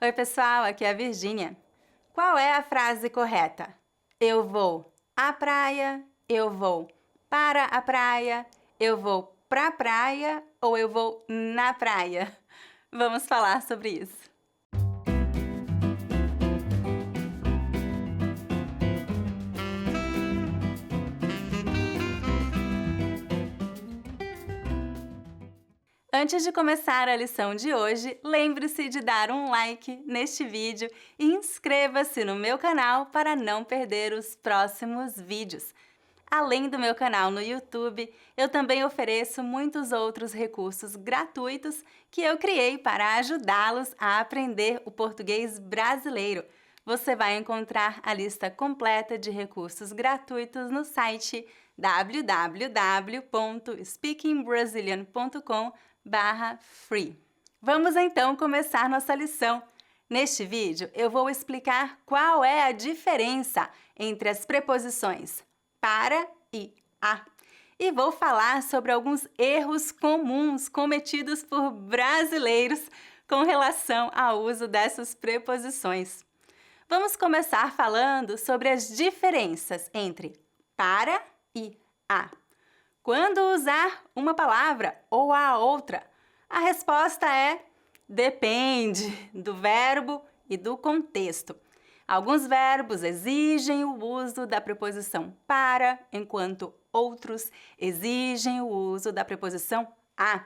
Oi, pessoal, aqui é a Virgínia. Qual é a frase correta? Eu vou à praia, eu vou para a praia, eu vou pra praia ou eu vou na praia? Vamos falar sobre isso. Antes de começar a lição de hoje, lembre-se de dar um like neste vídeo e inscreva-se no meu canal para não perder os próximos vídeos. Além do meu canal no YouTube, eu também ofereço muitos outros recursos gratuitos que eu criei para ajudá-los a aprender o português brasileiro. Você vai encontrar a lista completa de recursos gratuitos no site www.speakingbrasilian.com/free. Vamos então começar nossa lição. Neste vídeo, eu vou explicar qual é a diferença entre as preposições para e a. E vou falar sobre alguns erros comuns cometidos por brasileiros com relação ao uso dessas preposições. Vamos começar falando sobre as diferenças entre para e a. Quando usar uma palavra ou a outra? A resposta é depende do verbo e do contexto. Alguns verbos exigem o uso da preposição para, enquanto outros exigem o uso da preposição a.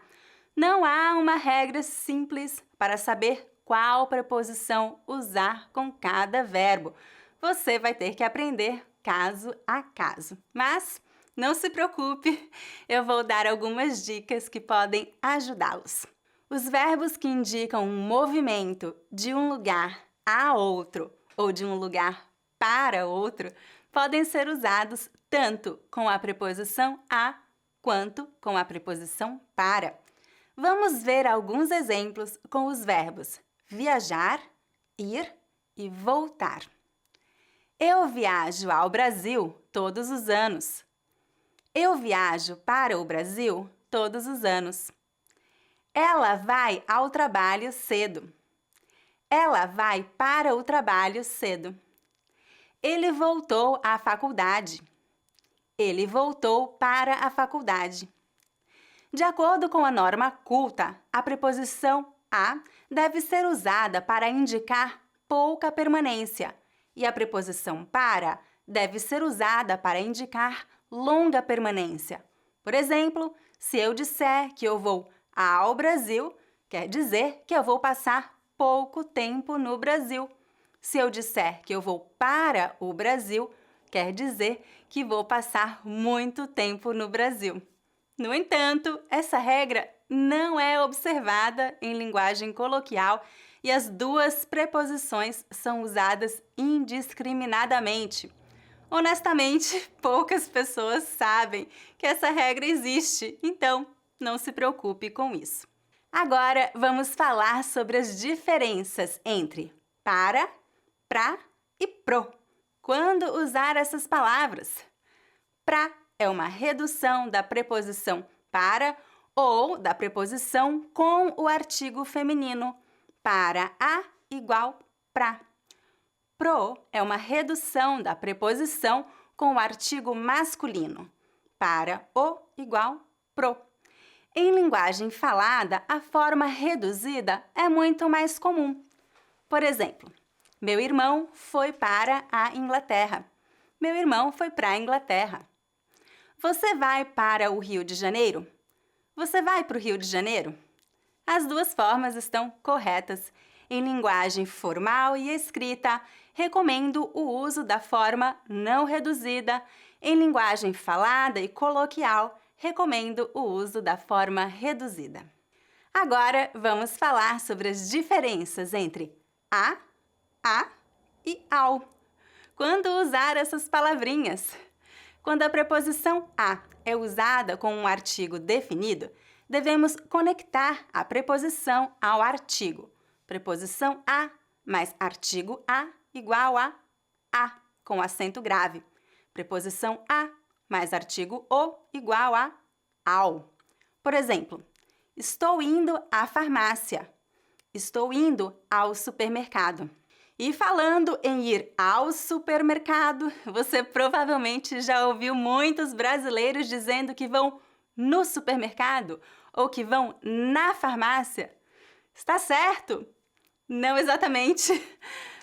Não há uma regra simples para saber qual preposição usar com cada verbo. Você vai ter que aprender caso a caso. Mas não se preocupe, eu vou dar algumas dicas que podem ajudá-los. Os verbos que indicam um movimento de um lugar a outro ou de um lugar para outro podem ser usados tanto com a preposição a quanto com a preposição para. Vamos ver alguns exemplos com os verbos viajar, ir e voltar. Eu viajo ao Brasil todos os anos. Eu viajo para o Brasil todos os anos. Ela vai ao trabalho cedo. Ela vai para o trabalho cedo. Ele voltou à faculdade. Ele voltou para a faculdade. De acordo com a norma culta, a preposição a deve ser usada para indicar pouca permanência e a preposição para deve ser usada para indicar longa permanência. Por exemplo, se eu disser que eu vou ao Brasil, quer dizer que eu vou passar pouco tempo no Brasil. Se eu disser que eu vou para o Brasil, quer dizer que vou passar muito tempo no Brasil. No entanto, essa regra não é observada em linguagem coloquial e as duas preposições são usadas indiscriminadamente. Honestamente, poucas pessoas sabem que essa regra existe, então não se preocupe com isso. Agora vamos falar sobre as diferenças entre para, pra e pro. Quando usar essas palavras? Pra é uma redução da preposição para ou da preposição com o artigo feminino. Para a igual pra. Pro é uma redução da preposição com o artigo masculino. Para o igual pro. Em linguagem falada, a forma reduzida é muito mais comum. Por exemplo, meu irmão foi para a Inglaterra. Meu irmão foi para a Inglaterra. Você vai para o Rio de Janeiro? Você vai para o Rio de Janeiro? As duas formas estão corretas. Em linguagem formal e escrita, recomendo o uso da forma não reduzida. Em linguagem falada e coloquial, recomendo o uso da forma reduzida. Agora, vamos falar sobre as diferenças entre a e ao. Quando usar essas palavrinhas? Quando a preposição a é usada com um artigo definido, devemos conectar a preposição ao artigo. Preposição a mais artigo a igual a, com acento grave. Preposição a mais artigo o igual a ao. Por exemplo, estou indo à farmácia. estou indo ao supermercado. E falando em ir ao supermercado, você provavelmente já ouviu muitos brasileiros dizendo que vão no supermercado ou que vão na farmácia. Está certo? Não exatamente.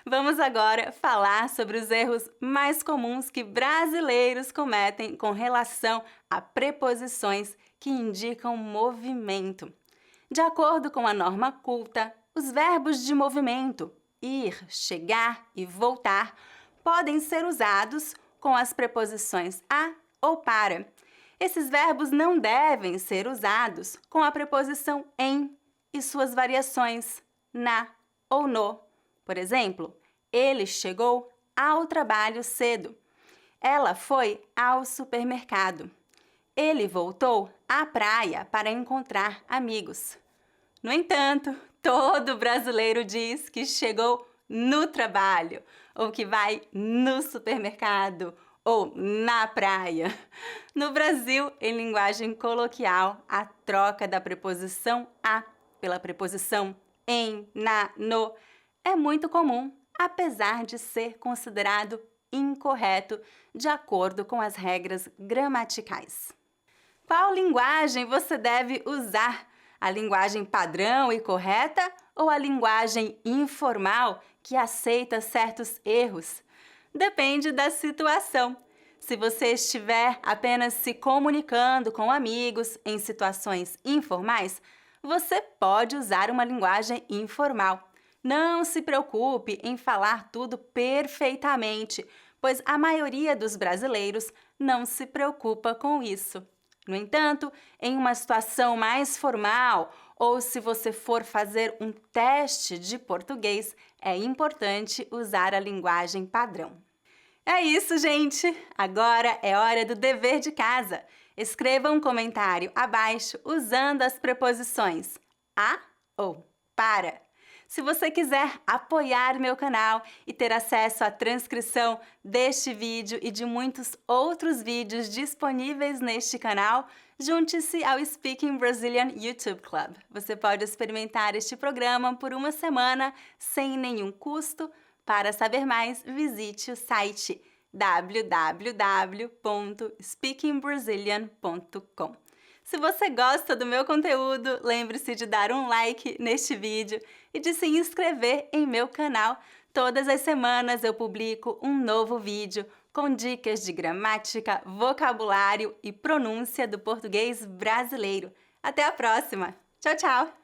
Vamos agora falar sobre os erros mais comuns que brasileiros cometem com relação a preposições que indicam movimento. De acordo com a norma culta, os verbos de movimento, ir, chegar e voltar, podem ser usados com as preposições a ou para. Esses verbos não devem ser usados com a preposição em e suas variações na ou no. Por exemplo, ele chegou ao trabalho cedo. Ela foi ao supermercado. Ele voltou à praia para encontrar amigos. No entanto, todo brasileiro diz que chegou no trabalho, ou que vai no supermercado, ou na praia. No Brasil, em linguagem coloquial, a troca da preposição a pela preposição em, na, no é muito comum, apesar de ser considerado incorreto de acordo com as regras gramaticais. Qual linguagem você deve usar? A linguagem padrão e correta ou a linguagem informal que aceita certos erros? Depende da situação. Se você estiver apenas se comunicando com amigos em situações informais, você pode usar uma linguagem informal. Não se preocupe em falar tudo perfeitamente, pois a maioria dos brasileiros não se preocupa com isso. No entanto, em uma situação mais formal ou se você for fazer um teste de português, é importante usar a linguagem padrão. É isso, gente! Agora é hora do dever de casa. Escreva um comentário abaixo usando as preposições a ou para. Se você quiser apoiar meu canal e ter acesso à transcrição deste vídeo e de muitos outros vídeos disponíveis neste canal, junte-se ao Speaking Brazilian YouTube Club. Você pode experimentar este programa por uma semana sem nenhum custo. Para saber mais, visite o site www.speakingbrazilian.com. Se você gosta do meu conteúdo, lembre-se de dar um like neste vídeo e de se inscrever em meu canal. Todas as semanas eu publico um novo vídeo com dicas de gramática, vocabulário e pronúncia do português brasileiro. Até a próxima! Tchau, tchau!